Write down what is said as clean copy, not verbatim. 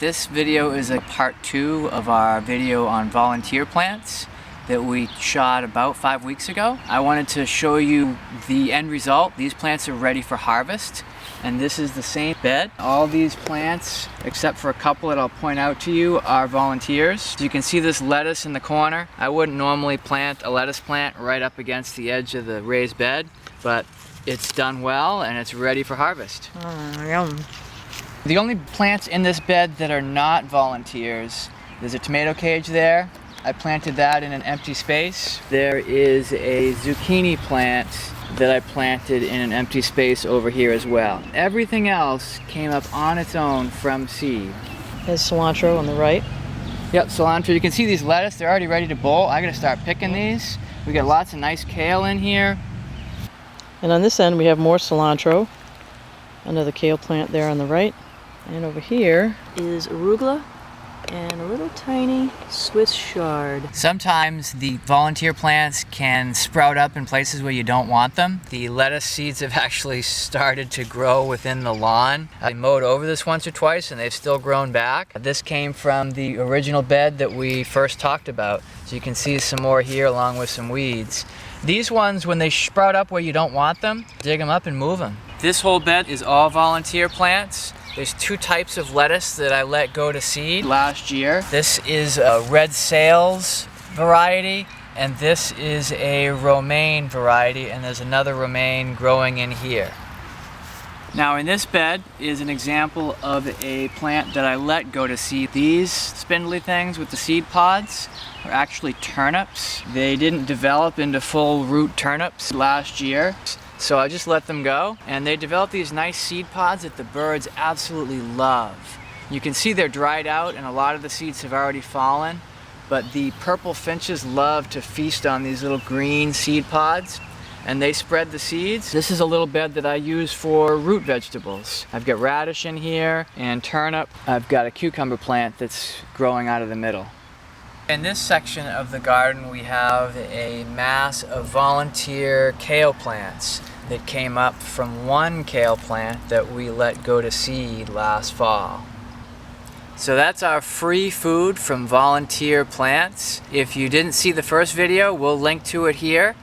This video is a part 2 of our video on volunteer plants that we shot about 5 weeks ago. I wanted to show you the end result. These plants are ready for harvest, and this is the same bed. All these plants, except for a couple that I'll point out to you, are volunteers. So you can see this lettuce in the corner. I wouldn't normally plant a lettuce plant right up against the edge of the raised bed, but it's done well and it's ready for harvest. Yum. The only plants in this bed that are not volunteers, there's a tomato cage there. I planted that in an empty space. There is a zucchini plant that I planted in an empty space over here as well. Everything else came up on its own from seed. There's cilantro on the right. Yep, cilantro. You can see these lettuce, they're already ready to bolt. I gotta start picking these. We got lots of nice kale in here. And on this end we have more cilantro. Another kale plant there on the right. And over here is arugula and a little tiny Swiss chard. Sometimes the volunteer plants can sprout up in places where you don't want them. The lettuce seeds have actually started to grow within the lawn. I mowed over this once or twice and they've still grown back. This came from the original bed that we first talked about. So you can see some more here along with some weeds. These ones, when they sprout up where you don't want them, dig them up and move them. This whole bed is all volunteer plants. There's two types of lettuce that I let go to seed last year. This is a red sales variety, and this is a romaine variety, and there's another romaine growing in here. Now in this bed is an example of a plant that I let go to seed. These spindly things with the seed pods are actually turnips. They didn't develop into full root turnips last year. So I just let them go, and they develop these nice seed pods that the birds absolutely love. You can see they're dried out and a lot of the seeds have already fallen, but the purple finches love to feast on these little green seed pods, and they spread the seeds. This is a little bed that I use for root vegetables. I've got radish in here and turnip. I've got a cucumber plant that's growing out of the middle. In this section of the garden we have a mass of volunteer kale plants that came up from one kale plant that we let go to seed last fall. So that's our free food from volunteer plants. If you didn't see the first video, we'll link to it here.